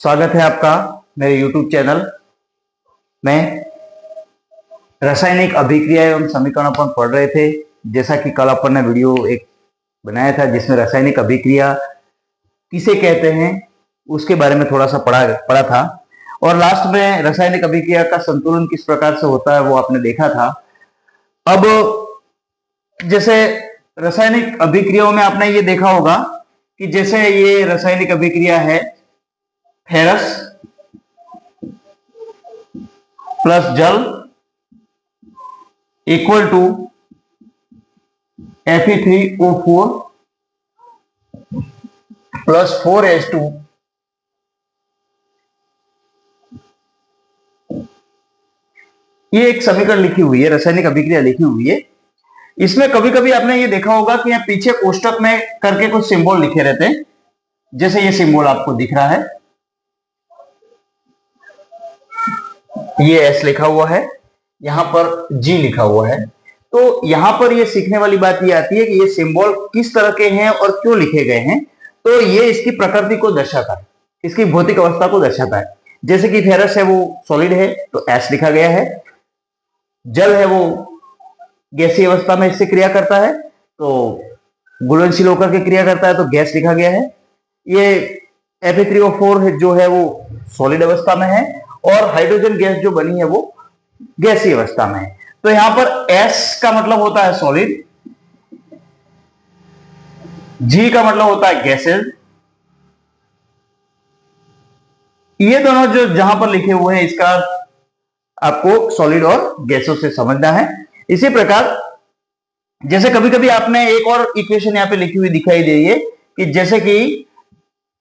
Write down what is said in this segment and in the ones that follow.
स्वागत है आपका मेरे YouTube चैनल में। रासायनिक अभिक्रिया एवं समीकरण अपन पढ़ रहे थे। जैसा कि कल अपन ने वीडियो एक बनाया था जिसमें रासायनिक अभिक्रिया किसे कहते हैं उसके बारे में थोड़ा सा पढ़ा था, और लास्ट में रासायनिक अभिक्रिया का संतुलन किस प्रकार से होता है वो आपने देखा था। अब जैसे रासायनिक अभिक्रियाओं में आपने ये देखा होगा कि जैसे ये रासायनिक अभिक्रिया है, फेरस प्लस जल equal to Fe3O4 plus 4H2 ये एक समीकरण लिखी हुई है, रासायनिक अभिक्रिया लिखी हुई है। इसमें कभी कभी आपने ये देखा होगा कि यहाँ पीछे कोष्टक में करके कुछ सिंबल लिखे रहते हैं। जैसे ये सिंबल आपको दिख रहा है, ये S लिखा हुआ है, यहां पर G लिखा हुआ है। तो यहां पर ये सीखने वाली बात ये आती है कि ये सिंबल किस तरह के हैं और क्यों लिखे गए हैं। तो ये इसकी प्रकृति को दर्शाता है, इसकी भौतिक अवस्था को दर्शाता है। जैसे कि फेरस है वो सॉलिड है तो S लिखा गया है, जल है वो गैसीय अवस्था में इससे क्रिया करता है तो घुलनशील होकर के क्रिया करता है तो गैस लिखा गया है। ये Fe3O4 जो है वो सॉलिड अवस्था में है, और हाइड्रोजन गैस जो बनी है वो गैसीय अवस्था में है। तो यहां पर S का मतलब होता है सॉलिड, G का मतलब होता है गैसेज। ये दोनों जो जहां पर लिखे हुए हैं इसका आपको सॉलिड और गैसों से समझना है। इसी प्रकार जैसे कभी कभी आपने एक और इक्वेशन यहां पे लिखी हुई दिखाई दे रही है कि जैसे कि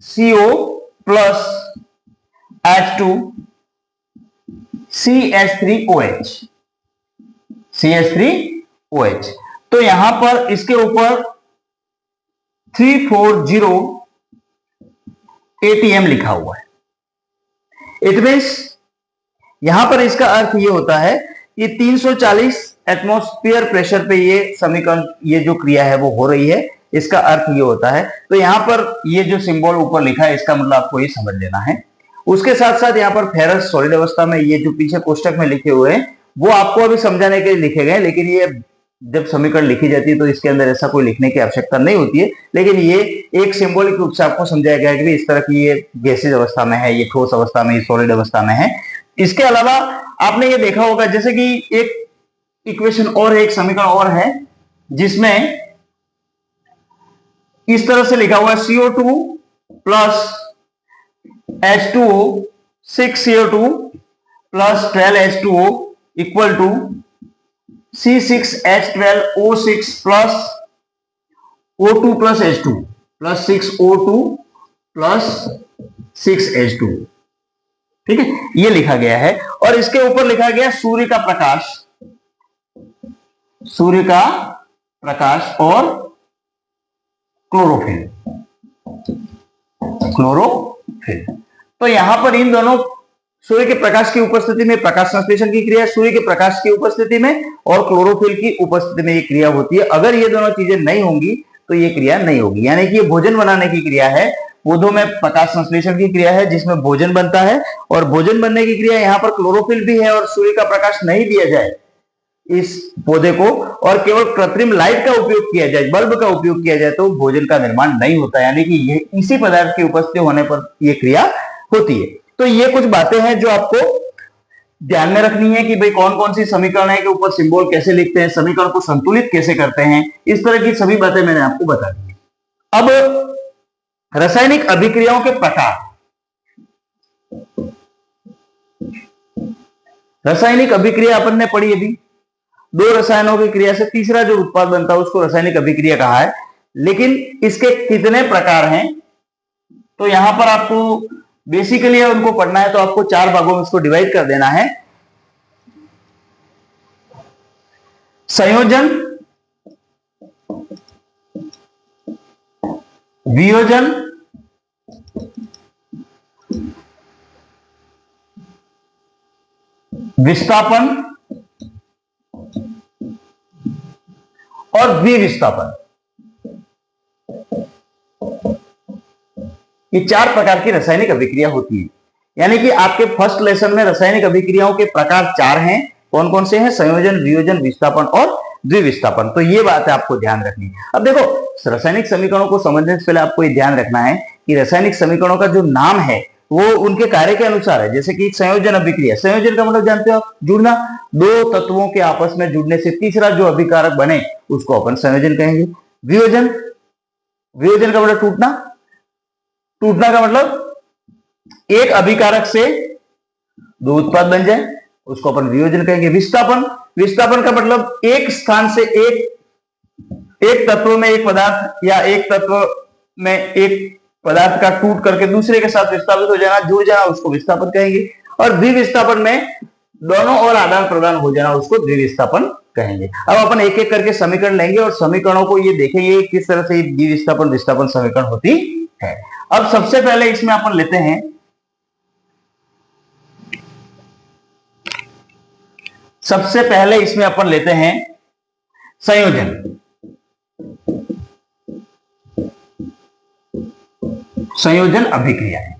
CO plus H2 CH3OH, CH3OH। तो यहां पर इसके ऊपर 340 ATM लिखा हुआ है। इट मीन्स यहां पर इसका अर्थ ये होता है कि 340 एटमॉस्फेयर प्रेशर पे ये समीकरण, ये जो क्रिया है वो हो रही है। इसका अर्थ ये होता है। तो यहां पर ये जो सिंबल ऊपर लिखा है इसका मतलब आपको ये समझ लेना है। उसके साथ साथ यहां पर फेरस सॉलिड अवस्था में, ये जो पीछे कोष्टक में लिखे हुए हैं वो आपको अभी समझाने के लिए लिखे गए, लेकिन ये जब समीकरण लिखी जाती है तो इसके अंदर ऐसा कोई लिखने की आवश्यकता नहीं होती है। लेकिन ये एक सिंबॉलिक रूप से आपको समझाया गया है कि इस तरह की ये गैसीय अवस्था में है, ये ठोस अवस्था में, ये सॉलिड अवस्था में है। इसके अलावा आपने ये देखा होगा जैसे कि एक इक्वेशन और है, एक समीकरण और है जिसमें इस तरह से लिखा हुआ है CO2 plus H2O 6CO2 plus 12H2O equal to C6H12O6 plus O2 plus H2 plus 6O2 plus 6H2। ठीक है, ये लिखा गया है। और इसके ऊपर लिखा गया सूर्य का प्रकाश, सूर्य का प्रकाश और क्लोरोफिल, क्लोरोफिल। तो यहां पर इन दोनों, सूर्य के प्रकाश की उपस्थिति में प्रकाश संश्लेषण की क्रिया, सूर्य के प्रकाश की उपस्थिति में और क्लोरोफिल की उपस्थिति में ये क्रिया होती है। अगर ये दोनों चीजें नहीं होंगी तो ये क्रिया नहीं होगी। यानी कि ये भोजन बनाने की क्रिया है, पौधों में प्रकाश संश्लेषण की क्रिया है जिसमें भोजन बनता है, और भोजन बनने की क्रिया यहाँ पर क्लोरोफिल भी है। और सूर्य का प्रकाश नहीं दिया जाए इस पौधे को और केवल कृत्रिम लाइट का उपयोग किया जाए, बल्ब का उपयोग किया जाए, तो भोजन का निर्माण नहीं होता। यानी कि ये इसी पदार्थ की उपस्थिति होने पर यह क्रिया होती है। तो ये कुछ बातें हैं जो आपको ध्यान में रखनी है कि भाई कौन कौन सी समीकरण है के ऊपर सिंबल कैसे लिखते हैं, समीकरण को संतुलित कैसे करते हैं, इस तरह की सभी बातें मैंने आपको बता दी। अब रासायनिक अभिक्रियाओं के प्रकार। रासायनिक अभिक्रिया अपन ने पढ़ी अभी, दो रसायनों की क्रिया से तीसरा जो उत्पाद बनता है उसको रासायनिक अभिक्रिया कहा है। लेकिन इसके कितने प्रकार हैं, तो यहां पर आपको बेसिकली उनको पढ़ना है तो आपको 4 भागों में इसको डिवाइड कर देना है। संयोजन, वियोजन, विस्थापन और द्विविस्थापन। ये 4 प्रकार की रासायनिक अभिक्रिया होती है। यानी कि आपके फर्स्ट लेसन में रासायनिक अभिक्रियाओं के प्रकार 4 हैं। कौन कौन से हैं? संयोजन, वियोजन, विस्थापन और द्विविस्थापन। तो ये बात है आपको ध्यान रखनी है। अब देखो, रासायनिक समीकरणों को समझने से पहले आपको ये ध्यान रखना है कि रासायनिक समीकरणों का जो नाम है वो उनके कार्य के अनुसार है। जैसे कि संयोजन अभिक्रिया, संयोजन का मतलब जानते हो आप? जुड़ना। दो तत्वों के आपस में जुड़ने से तीसरा जो अभिकारक बने उसको अपन संयोजन कहेंगे। वियोजन, वियोजन का मतलब टूटना। टूटना का मतलब एक अभिकारक से दो उत्पाद बन जाए, उसको अपन वियोजन कहेंगे। विस्थापन, विस्थापन का मतलब एक स्थान से एक तत्व में एक पदार्थ या एक तत्व में एक पदार्थ का टूट करके दूसरे के साथ विस्थापित हो जाना, जुड़ जाना, उसको विस्थापन कहेंगे। और द्विविस्थापन में दोनों और आदान प्रदान हो जाना, उसको द्विविस्थापन कहेंगे। अब अपन एक एक करके समीकरण लेंगे और समीकरणों को ये देखेंगे किस तरह से द्विविस्थापन विस्थापन समीकरण होती है। अब सबसे पहले इसमें अपन लेते हैं संयोजन। संयोजन अभिक्रियाएं,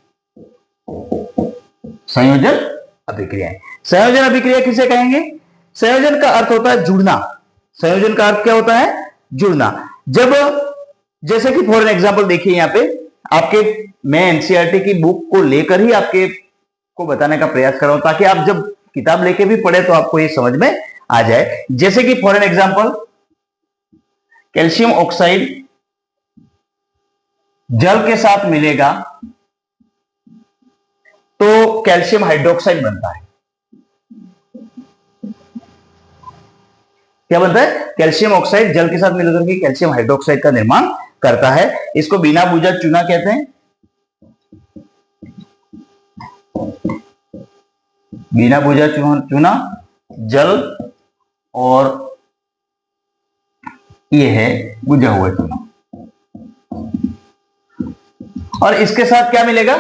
संयोजन अभिक्रियाएं। संयोजन अभिक्रिया किसे कहेंगे? संयोजन का अर्थ होता है जुड़ना। संयोजन का अर्थ क्या होता है? जुड़ना। जब, जैसे कि फॉर एग्जांपल देखिए यहां पे आपके, मैं एनसीईआरटी की बुक को लेकर ही आपके को बताने का प्रयास कर रहा हूं ताकि आप जब किताब लेके भी पढ़े तो आपको ये समझ में आ जाए। जैसे कि फॉर एग्जांपल कैल्शियम ऑक्साइड जल के साथ मिलेगा तो कैल्शियम हाइड्रोक्साइड बनता है। क्या बनता है? कैल्शियम ऑक्साइड जल के साथ मिलकर के कैल्शियम हाइड्रोक्साइड का निर्माण करता है। इसको बिना बुझा चूना कहते हैं। बिना बुझा चूना, जल और ये है बुझा हुआ चूना। और इसके साथ क्या मिलेगा?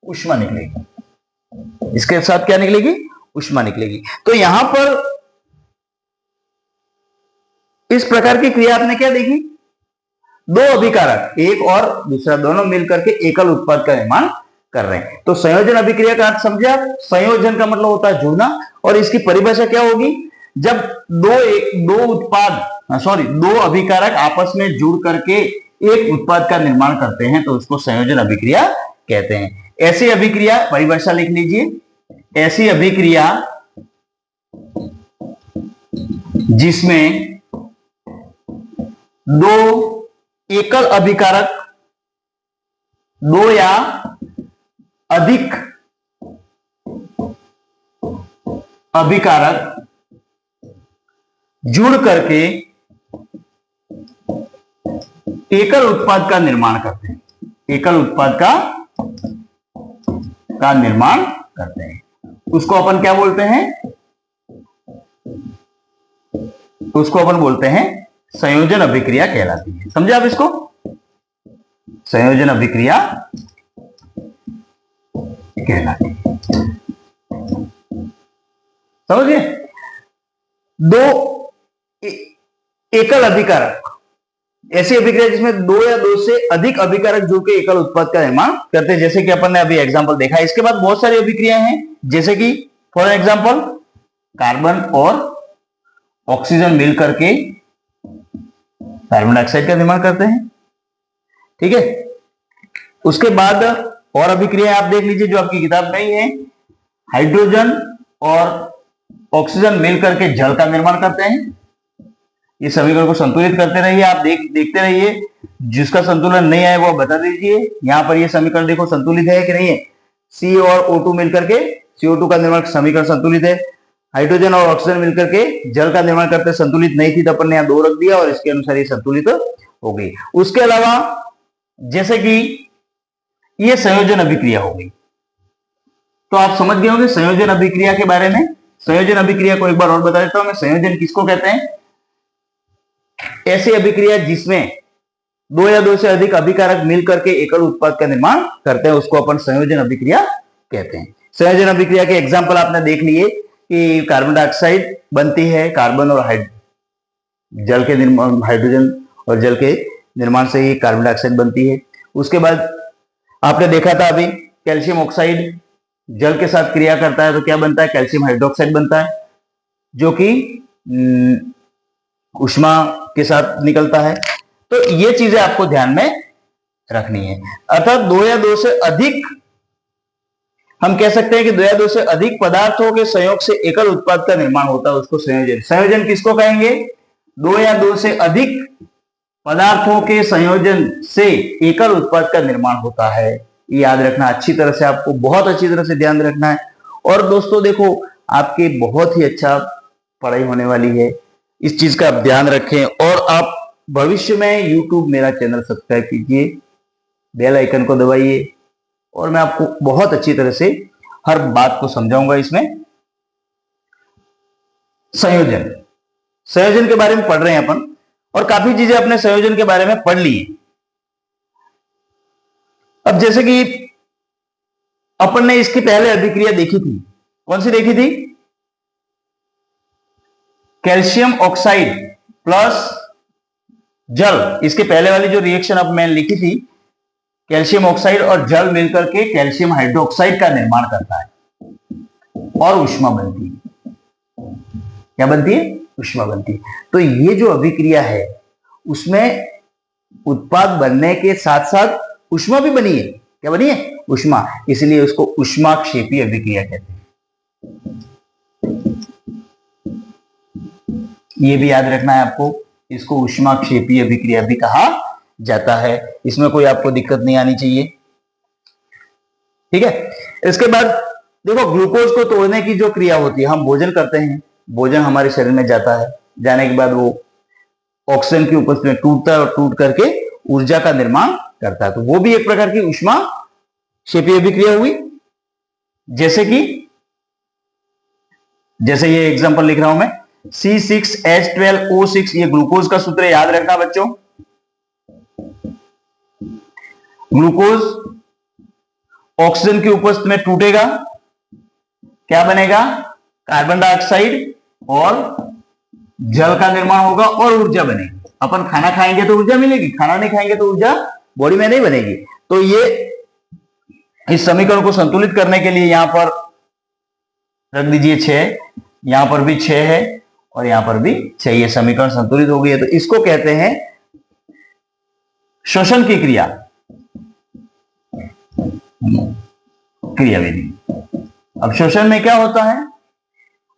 ऊष्मा निकलेगी। इसके साथ क्या निकलेगी? ऊष्मा निकलेगी। तो यहां पर इस प्रकार की क्रिया आपने क्या देखी? दो अभिकारक, एक और दूसरा, दोनों मिलकर के एकल उत्पाद का निर्माण कर रहे हैं। तो संयोजन अभिक्रिया का अर्थ समझे आप? संयोजन का मतलब होता है जुड़ना। और इसकी परिभाषा क्या होगी? जब दो अभिकारक आपस में जुड़ करके एक उत्पाद का निर्माण करते हैं तो उसको संयोजन अभिक्रिया कहते हैं। ऐसी अभिक्रिया, परिभाषा लिख लीजिए, ऐसी अभिक्रिया जिसमें दो एकल अभिकारक, दो या अधिक अभिकारक जुड़ करके एकल उत्पाद का निर्माण करते हैं। एकल उत्पाद का निर्माण करते हैं, उसको अपन क्या बोलते हैं? उसको अपन बोलते हैं संयोजन अभिक्रिया कहलाती है। समझे आप इसको? संयोजन अभिक्रिया कहलाती है। समझिए? दो एकल अभिकारक, ऐसी अभिक्रिया जिसमें दो या दो से अधिक अभिकारक जुड़ के एकल उत्पाद का निर्माण करते हैं, जैसे कि अपन ने अभी एग्जांपल देखा। इसके बाद बहुत सारी अभिक्रियाएं हैं, जैसे कि फॉर एग्जांपल कार्बन और ऑक्सीजन मिलकर के कार्बन डाइऑक्साइड का निर्माण करते हैं। ठीक है? उसके बाद और अभिक्रिया आप देख लीजिए जो आपकी किताब में ही है। हाइड्रोजन और ऑक्सीजन मिलकर के जल का निर्माण करते हैं। ये समीकरण को संतुलित करते रहिए, आप देखते रहिए। जिसका संतुलन नहीं आए वो बता दीजिए। यहां पर ये समीकरण देखो संतुलित है कि नहीं है? सी और O2 मिलकर के CO2 का निर्माण, समीकरण संतुलित है। हाइड्रोजन और ऑक्सीजन मिलकर के जल का निर्माण करते, संतुलित नहीं थी तो अपन ने यहां 2 रख दिया और इसके अनुसार ये संतुलित हो गई। उसके अलावा जैसे कि ये संयोजन अभिक्रिया हो गई, तो आप समझ गए होंगे संयोजन अभिक्रिया के बारे में। संयोजन अभिक्रिया को एक बार और बता देता हूं मैं। संयोजन किसको कहते हैं? ऐसी अभिक्रिया जिसमें दो या दो से अधिक अभिकारक मिलकर के एकल उत्पाद का निर्माण करते हैं, उसको अपन संयोजन अभिक्रिया कहते हैं। संयोजन अभिक्रिया के एग्जांपल आपने देख लिए कि कार्बन डाइऑक्साइड बनती है कार्बन और जल के निर्माण, हाइड्रोजन और जल के निर्माण से ही कार्बन डाइऑक्साइड बनती है। उसके बाद आपने देखा था अभी, कैल्शियम ऑक्साइड जल के साथ क्रिया करता है तो क्या बनता है, कैल्शियम हाइड्रोक्साइड बनता है, जो कि ऊष्मा के साथ निकलता है। तो ये चीजें आपको ध्यान में रखनी है। अर्थात दो या दो से अधिक, हम कह सकते हैं कि दो या दो से अधिक पदार्थों के संयोग से एकल उत्पाद का निर्माण होता है, उसको संयोजन। संयोजन किसको कहेंगे, दो या दो से अधिक पदार्थों के संयोजन से एकल उत्पाद का निर्माण होता है। ये याद रखना अच्छी तरह से, आपको बहुत अच्छी तरह से ध्यान रखना है। और दोस्तों देखो, आपके बहुत ही अच्छा पढ़ाई होने वाली है, इस चीज का आप ध्यान रखें। और आप भविष्य में YouTube मेरा चैनल सब्सक्राइब कीजिए, बेल आइकन को दबाइए, और मैं आपको बहुत अच्छी तरह से हर बात को समझाऊंगा। इसमें संयोजन, संयोजन के बारे में पढ़ रहे हैं अपन, और काफी चीजें अपने संयोजन के बारे में पढ़ ली है। अब जैसे कि अपन ने इसकी पहले अभिक्रिया देखी थी, कौन सी देखी थी, कैल्शियम ऑक्साइड प्लस जल। इसके पहले वाली जो रिएक्शन अब मैंने लिखी थी, कैल्शियम ऑक्साइड और जल मिलकर के कैल्शियम हाइड्रोक्साइड का निर्माण करता है और ऊष्मा बनती है। क्या बनती है, ऊष्मा बनती है। तो ये जो अभिक्रिया है उसमें उत्पाद बनने के साथ साथ ऊष्मा भी बनी है। क्या बनी है, ऊष्मा। इसलिए उसको ऊष्माक्षेपी अभिक्रिया कहते हैं। ये भी याद रखना है आपको, इसको ऊष्माक्षेपी अभिक्रिया भी कहा जाता है। इसमें कोई आपको दिक्कत नहीं आनी चाहिए, ठीक है। इसके बाद देखो, ग्लूकोज को तोड़ने की जो क्रिया होती है, हम भोजन करते हैं, भोजन हमारे शरीर में जाता है, जाने के बाद वो ऑक्सीजन की उपस्थिति में टूटता है और टूट करके ऊर्जा का निर्माण करता है। तो वो भी एक प्रकार की ऊष्माक्षेपी अभिक्रिया हुई। जैसे ये एग्जांपल लिख रहा हूं मैं, C6H12O6, ये ग्लूकोज का सूत्र है, याद रखना बच्चों। ग्लूकोज ऑक्सीजन की उपस्थिति में टूटेगा, क्या बनेगा, कार्बन डाइऑक्साइड और जल का निर्माण होगा और ऊर्जा बनेगी। अपन खाना खाएंगे तो ऊर्जा मिलेगी, खाना नहीं खाएंगे तो ऊर्जा बॉडी में नहीं बनेगी। तो ये इस समीकरण को संतुलित करने के लिए यहां पर रख दीजिए 6, यहां पर भी 6 है और यहां पर भी 6। ये समीकरण संतुलित हो गई है। तो इसको कहते हैं श्वसन की क्रियाविधि। अब श्वसन में क्या होता है,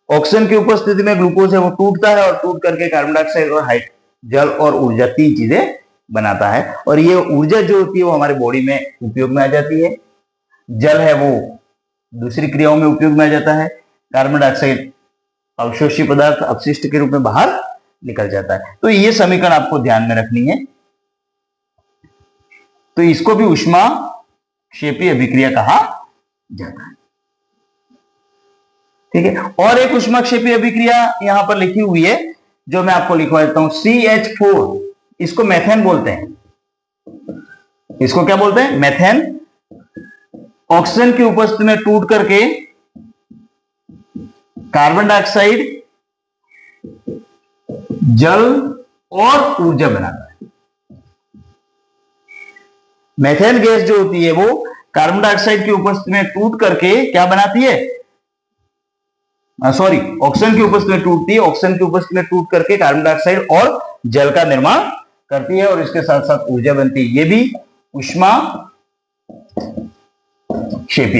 ऑक्सीजन की उपस्थिति में ग्लूकोज है वो टूटता है और टूट करके कार्बन डाइऑक्साइड और जल और ऊर्जा, 3 चीजें बनाता है। और ये ऊर्जा जो होती है वो हमारे बॉडी में उपयोग में आ जाती है। जल है वो दूसरी क्रियाओं में उपयोग में आ जाता है। कार्बन डाइऑक्साइड अवशोषी पदार्थ अपशिष्ट के रूप में बाहर निकल जाता है। तो ये समीकरण आपको ध्यान में रखनी है। तो इसको भी ऊष्माक्षेपी अभिक्रिया कहा जाता है, ठीक है। और एक ऊष्माक्षेपी अभिक्रिया यहां पर लिखी हुई है, जो मैं आपको लिखवा देता हूं, CH4, इसको मेथेन बोलते हैं। इसको क्या बोलते हैं, मेथेन। ऑक्सीजन की उपस्थिति में टूट करके कार्बन डाइऑक्साइड, जल और ऊर्जा बनाता है। मेथेन गैस जो होती है वो कार्बन डाइऑक्साइड की उपस्थिति में टूट करके क्या बनाती है, ऑक्सीजन की उपस्थिति में टूटती है। ऑक्सीजन की उपस्थिति में टूट करके कार्बन डाइऑक्साइड और जल का निर्माण करती है और इसके साथ साथ ऊर्जा बनती है। ये भी ऊष्माक्षेपी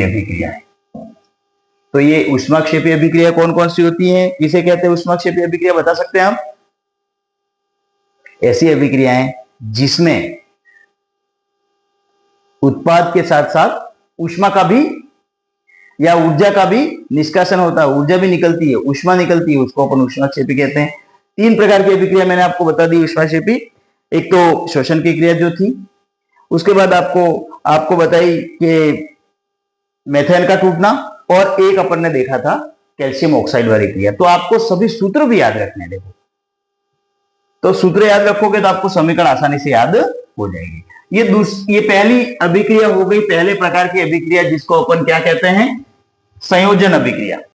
अभिक्रिया है। तो ये ऊष्माक्षेपी अभिक्रिया कौन कौन सी होती है, किसे कहते हैं ऊष्माक्षेपी अभिक्रिया, बता सकते हैं आप? ऐसी अभिक्रियाएं जिसमें उत्पाद के साथ साथ ऊष्मा का भी या ऊर्जा का भी निष्कासन होता है, ऊर्जा भी निकलती है, ऊष्मा निकलती है, उसको अपन ऊष्माक्षेपी कहते हैं। 3 प्रकार की अभिक्रिया मैंने आपको बता दी ऊष्माक्षेपी। एक तो श्वसन की क्रिया जो थी, उसके बाद आपको बताई कि मेथेन का टूटना, और एक अपन ने देखा था कैल्शियम ऑक्साइड वाली क्रिया। तो आपको सभी सूत्र भी याद रखने, देखो तो सूत्र याद रखोगे तो आपको समीकरण आसानी से याद हो जाएगी। ये पहली अभिक्रिया हो गई, पहले प्रकार की अभिक्रिया, जिसको अपन क्या कहते हैं, संयोजन अभिक्रिया।